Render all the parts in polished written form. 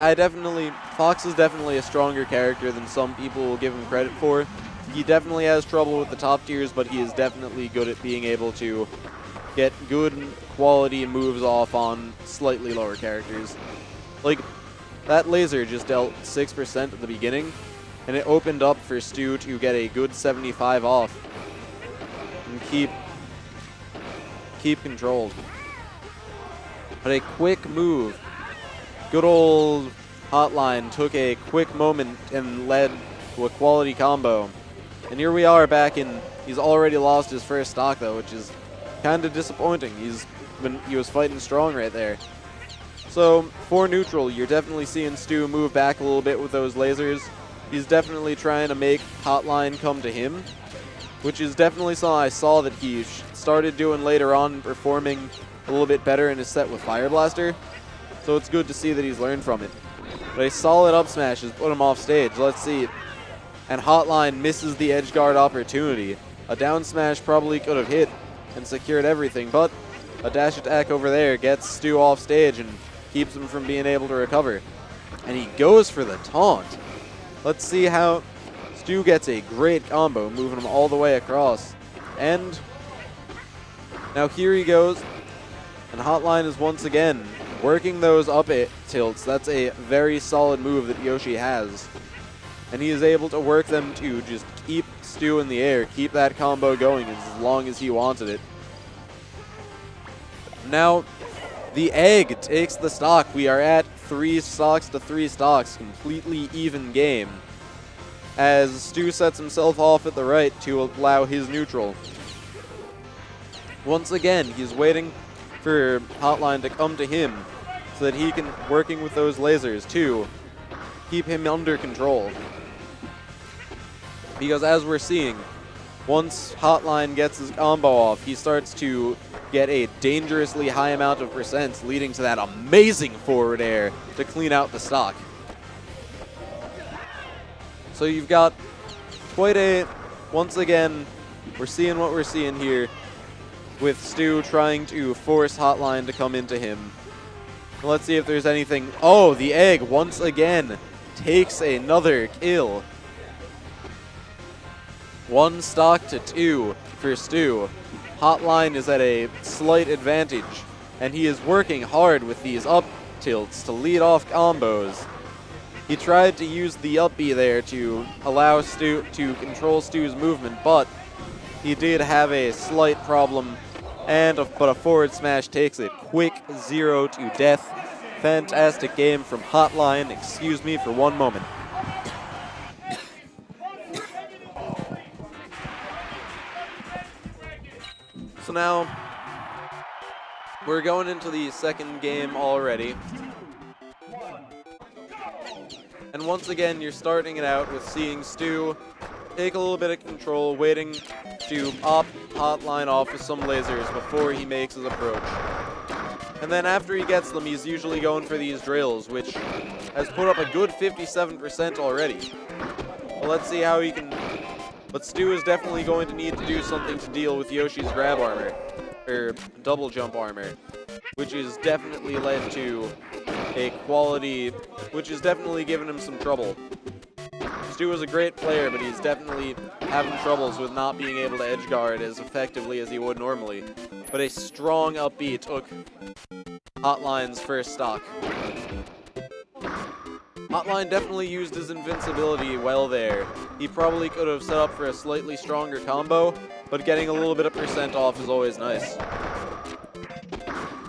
Fox is definitely a stronger character than some people will give him credit for. He definitely has trouble with the top tiers, but he is definitely good at being able to get good quality moves off on slightly lower characters. Like, that laser just dealt 6% at the beginning, and it opened up for Stu to get a good 75 off and keep controlled. But a quick move. Good old Hotline took a quick moment and led to a quality combo. And here we are back in, he's already lost his first stock though, which is kind of disappointing. He was fighting strong right there. So for neutral, you're definitely seeing Stu move back a little bit with those lasers. He's definitely trying to make Hotline come to him, which is definitely something I saw that he started doing later on, performing a little bit better in his set with Fire Blaster. So it's good to see that he's learned from it. But a solid up smash has put him off stage. Let's see. And Hotline misses the edge guard opportunity. A down smash probably could have hit and secured everything, but a dash attack over there gets Stu off stage and keeps him from being able to recover. And he goes for the taunt. Let's see how Stu gets a great combo, moving him all the way across. And now here he goes. And Hotline is once again working those up tilts. That's a very solid move that Yoshi has. And he is able to work them to just keep Stu in the air, keep that combo going as long as he wanted it. Now, the egg takes the stock. We are at 3 stocks to 3 stocks, completely even game, as Stu sets himself off at the right to allow his neutral. Once again, he's waiting for Hotline to come to him so that he can, working with those lasers to keep him under control. Because as we're seeing, once Hotline gets his combo off, he starts to get a dangerously high amount of percents, leading to that amazing forward air to clean out the stock. So you've got quite a, once again, we're seeing what we're seeing here with Stu trying to force Hotline to come into him. Let's see if there's anything. Oh, the egg once again takes another kill. 1 stock to 2 for Stu. Hotline is at a slight advantage, and he is working hard with these up tilts to lead off combos. He tried to use the up B there to allow Stu to control Stu's movement, but he did have a slight problem, but a forward smash takes it. Quick 0 to death. Fantastic game from Hotline. Excuse me for one moment. So now, we're going into the second game already. And once again, you're starting it out with seeing Stu take a little bit of control, waiting to pop Hotline off with some lasers before he makes his approach. And then after he gets them, he's usually going for these drills, which has put up a good 57% already. Well, let's see how he can. But Stu is definitely going to need to do something to deal with Yoshi's grab armor, or double jump armor, which is definitely led to a quality, which is definitely giving him some trouble. Stu is a great player, but he's definitely having troubles with not being able to edge guard as effectively as he would normally. But a strong up B took Hotline's first stock. Hotline definitely used his invincibility well there. He probably could have set up for a slightly stronger combo, but getting a little bit of percent off is always nice.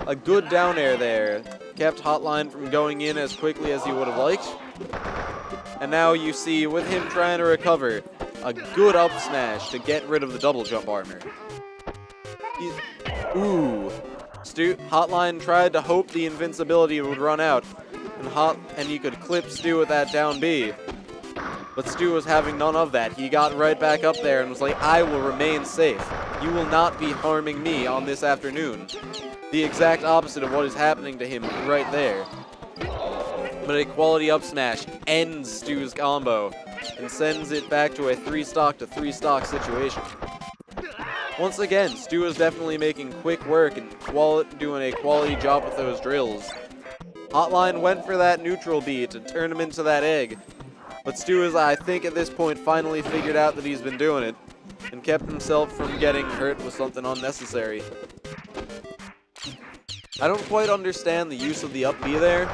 A good down air there kept Hotline from going in as quickly as he would have liked. And now you see, with him trying to recover, a good up smash to get rid of the double jump armor. Hotline tried to hope the invincibility would run out, and he could clip Stu with that down B. But Stu was having none of that. He got right back up there and was like, I will remain safe. You will not be harming me on this afternoon. The exact opposite of what is happening to him right there. But a quality up smash ends Stu's combo and sends it back to a 3 stock to 3 stock situation. Once again, Stu is definitely making quick work and doing a quality job with those drills. Hotline went for that neutral B to turn him into that egg. But Stu is, I think, at this point finally figured out that he's been doing it and kept himself from getting hurt with something unnecessary. I don't quite understand the use of the up B there.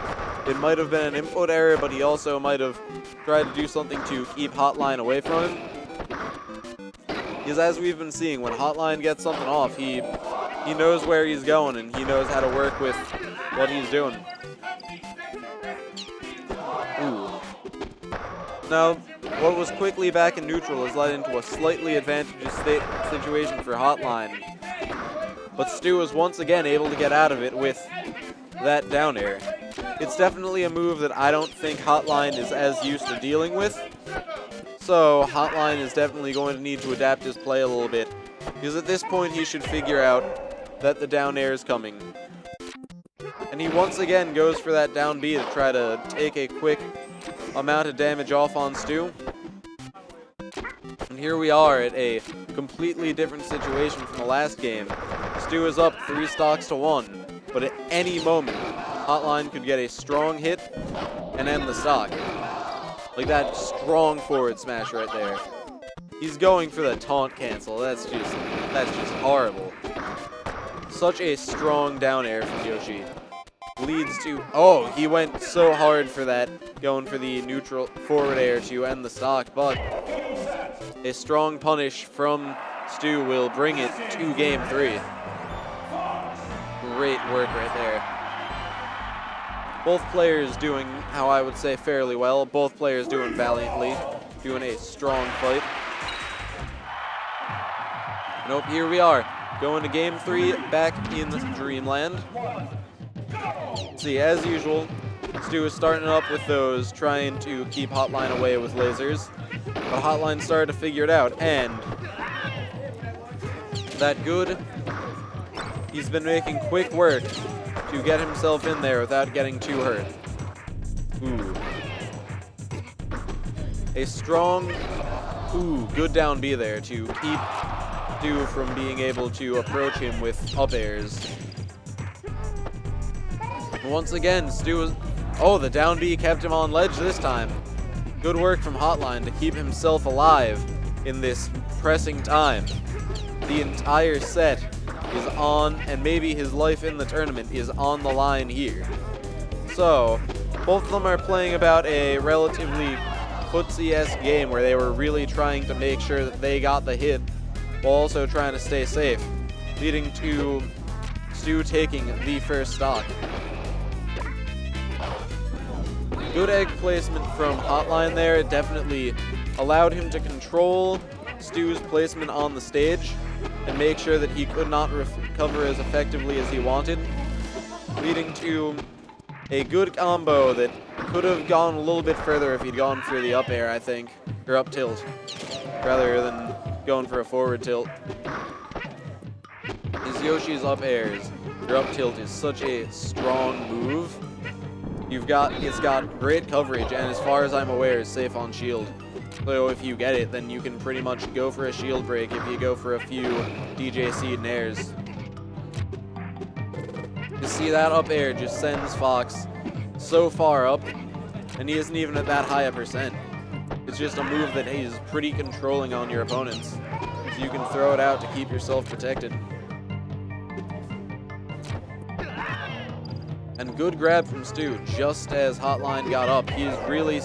It might have been an input error, but he also might have tried to do something to keep Hotline away from him. Because as we've been seeing, when Hotline gets something off, he knows where he's going and he knows how to work with what he's doing. Ooh. Now, what was quickly back in neutral has led into a slightly advantageous situation for Hotline. But Stu is once again able to get out of it with that down air. It's definitely a move that I don't think Hotline is as used to dealing with. So Hotline is definitely going to need to adapt his play a little bit. Because at this point he should figure out that the down air is coming. And he once again goes for that down B to try to take a quick amount of damage off on Stu. And here we are at a completely different situation from the last game. Stu is up 3 stocks to 1, but at any moment, Hotline could get a strong hit and end the stock. Like that strong forward smash right there. He's going for the taunt cancel. That's just horrible. Such a strong down air from Yoshi. Leads to, oh, he went so hard for that, going for the neutral forward air to end the stock, but a strong punish from Stu will bring it to game 3. Great work right there. Both players doing, how I would say, fairly well. Both players doing valiantly, doing a strong fight. Nope, here we are, going to game 3 back in Dreamland. See, as usual, Stu is starting up with those, trying to keep Hotline away with lasers. But Hotline started to figure it out, and that good. He's been making quick work to get himself in there without getting too hurt. Ooh. A strong, good down B there to keep Stu from being able to approach him with up airs. Once again, Stu was... Oh, the down B kept him on ledge this time. Good work from Hotline to keep himself alive in this pressing time. The entire set is on, and maybe his life in the tournament is on the line here. So, both of them are playing about a relatively footsie-esque game where they were really trying to make sure that they got the hit while also trying to stay safe, leading to Stu taking the first stock. Good egg placement from Hotline there. It definitely allowed him to control Stu's placement on the stage and make sure that he could not recover as effectively as he wanted, leading to a good combo that could have gone a little bit further if he'd gone for the up air, I think, or up tilt, rather than going for a forward tilt. His Yoshi's up airs, or up tilt, is such a strong move. It's got great coverage, and as far as I'm aware, is safe on shield. So if you get it, then you can pretty much go for a shield break if you go for a few DJ seed nairs. You see that up air just sends Fox so far up, and he isn't even at that high a percent. It's just a move that he's pretty controlling on your opponents, so you can throw it out to keep yourself protected. And good grab from Stu. Just as Hotline got up, he is really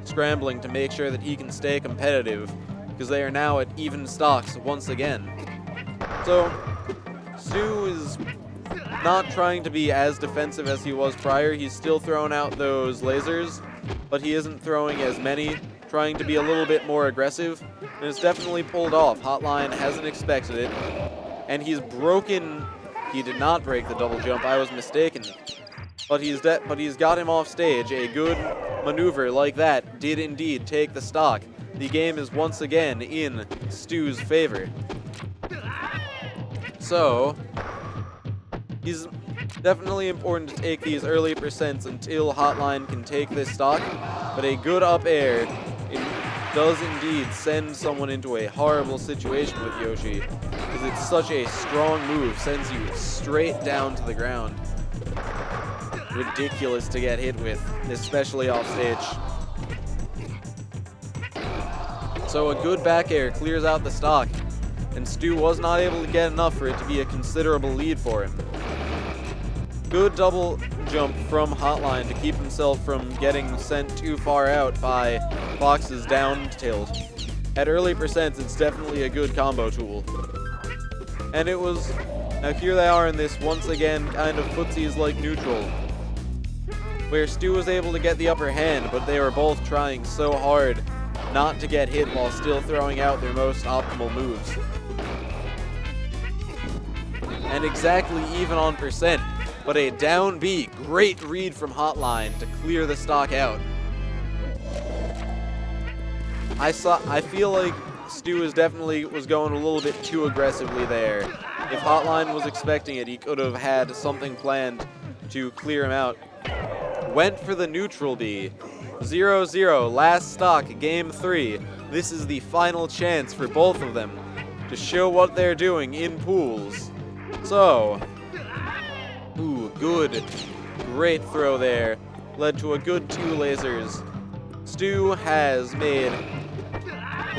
scrambling to make sure that he can stay competitive, because they are now at even stocks once again. So, Stu is not trying to be as defensive as he was prior. He's still throwing out those lasers, but he isn't throwing as many, trying to be a little bit more aggressive, and it's definitely pulled off. Hotline hasn't expected it, and he's broken. He did not break the double jump, I was mistaken. But he's got him off stage. A good maneuver like that did indeed take the stock. The game is once again in Stu's favor. So, he's definitely important to take these early percents until Hotline can take this stock. But a good up air does indeed send someone into a horrible situation with Yoshi, because it's such a strong move, sends you straight down to the ground. ridiculous to get hit with, especially off stage. So a good back air clears out the stock, and Stu was not able to get enough for it to be a considerable lead for him. Good double jump from Hotline to keep himself from getting sent too far out by Fox's down tilt. At early percents, it's definitely a good combo tool. And it was, now here they are in this once again kind of footsies-like neutral, where Stu was able to get the upper hand, but they were both trying so hard not to get hit while still throwing out their most optimal moves. And exactly even on percent, but a down B, great read from Hotline to clear the stock out. I feel like Stu was going a little bit too aggressively there. If Hotline was expecting it, he could have had something planned to clear him out. Went for the neutral B. 0-0, last stock, game 3. This is the final chance for both of them to show what they're doing in pools. So, ooh, good, great throw there. Led to a good 2 lasers. Stu is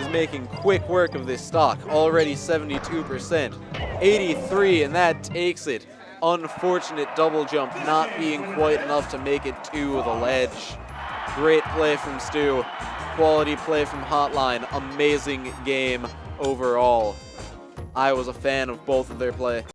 making quick work of this stock, already 72%. 83, and that takes it. Unfortunate double jump not being quite enough to make it to the ledge. Great play from Stu. Quality play from Hotline. Amazing game overall. I was a fan of both of their play.